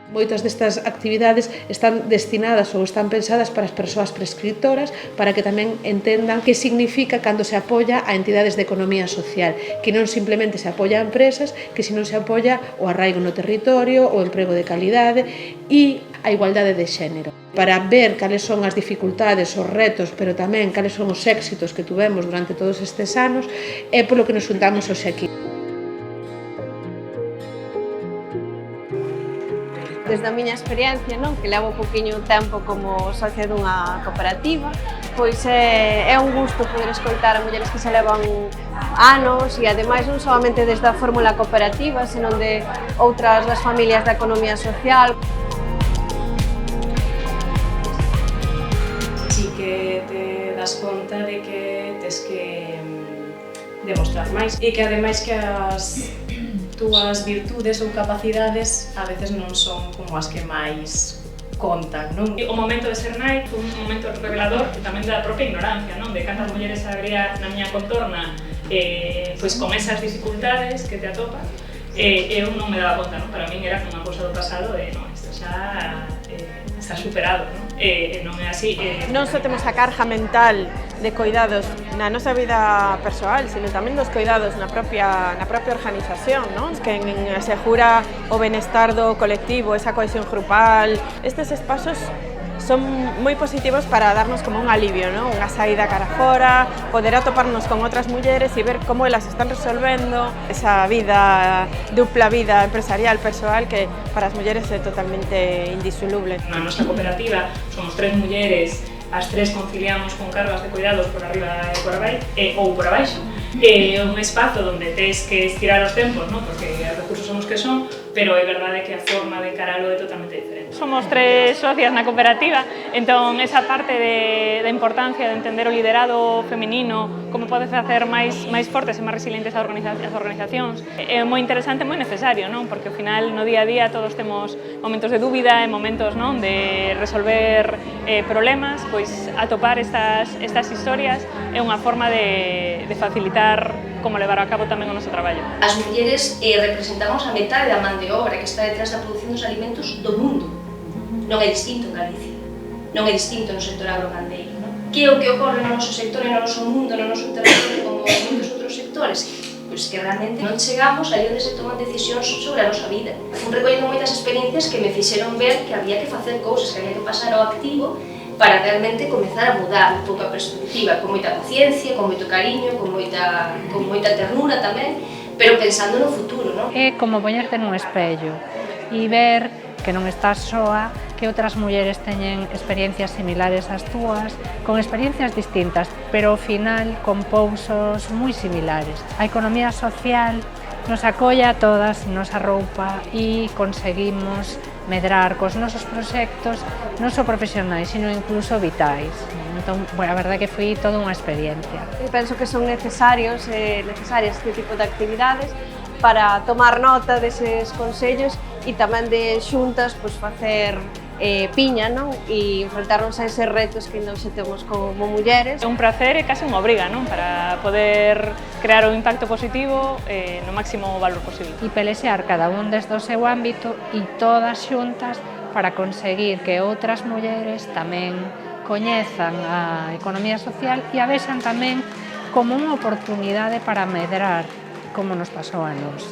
Moitas destas actividades están destinadas ou están pensadas para as persoas prescriptoras para que tamén entendan que significa cando se apoia a entidades de economía social, que non simplemente se apoia a empresas, que senón se apoia o arraigo no territorio, o emprego de calidade e a igualdade de xénero. Para ver cales son as dificultades, os retos, pero tamén cales son os éxitos que tuvemos durante todos estes anos, é polo que nos juntamos hoxe aquí. Desde a miña experiencia, non, que levo pouquiño tempo como socia dunha cooperativa, pois é un gusto poder escoitar a mulleres que se levan anos e ademais non solamente desde a fórmula cooperativa, senón de outras das familias da economía social. Si que te das conta de que tes que demostrar máis e que ademais que as túas virtudes ou capacidades a veces non son como as que máis contan, non? O momento de ser nai foi un momento revelador tamén da propia ignorancia, non? De cantas mulleres habría na miña contorna pois con esas dificultades que te atopan eu non me daba conta, non? Para min era unha cousa do pasado e non, isto xa está superado, non? Non é así. Non só temos a carga mental de cuidados na nosa vida persoal, sino tamén dos cuidados na propia organización, non? Que asegura o benestar do colectivo, esa cohesión grupal. Estes espazos son moi positivos para darnos como un alivio, non? Unha saída cara fora, poder atoparnos con outras mulleres e ver como elas están resolvendo esa vida, dupla vida empresarial, persoal, que para as mulleres é totalmente indisoluble. Na nosa cooperativa somos 3 mulleres, as 3 conciliamos con cargas de cuidados por arriba e por abaixo, ou por abaixo. É un espazo onde tes que estirar os tempos, non? Porque os recursos son os que son, pero é verdade que a forma de encaralo é totalmente diferente. Somos 3 socias na cooperativa, entón esa parte da importancia de entender o liderado feminino, como pode facer máis fortes e máis resilientes as organizacións, é moi interesante e moi necesario, non? Porque ao final no día a día todos temos momentos de dúbida e momentos, non, de resolver problemas, pois atopar estas historias é unha forma de facilitar como levar a cabo tamén o noso traballo. As mulleres representamos a metade da man de obra que está detrás da produción dos alimentos do mundo. Non é distinto en Galicia, non é distinto no sector agrogandeiro. Que é o que ocorre no noso sector e no noso mundo, no noso territorio, como en moitos outros sectores? Pois que realmente non chegamos aí onde se toman decisións sobre a nosa vida. Fui recollendo moitas experiencias que me fixeron ver que había que facer cousas, que había que pasar ao activo para realmente comezar a mudar un pouco a perspectiva, con moita paciencia, con moito cariño, con moita ternura tamén, pero pensando no futuro, non? É como poñerte nun espello e ver que non estás soa, que outras mulleres teñen experiencias similares ás túas, con experiencias distintas, pero ao final con pousos moi similares. A economía social nos acolla a todas, nos arroupa e conseguimos medrar cos nosos proxectos non só profesionais, sino incluso vitais. Entón, a verdade que foi toda unha experiencia. Penso que son necesarias este tipo de actividades para tomar nota deses consellos e tamén de xuntas facer piña, non? E enfrentarnos a eses retos que nos temos como mulleres. É un placer e case unha obriga, non? Para poder crear un impacto positivo no máximo valor posible. E pelexear cada un desde o seu ámbito e todas xuntas para conseguir que outras mulleres tamén coñezan a economía social e a vexan tamén como unha oportunidade para medrar como nos pasou a nós.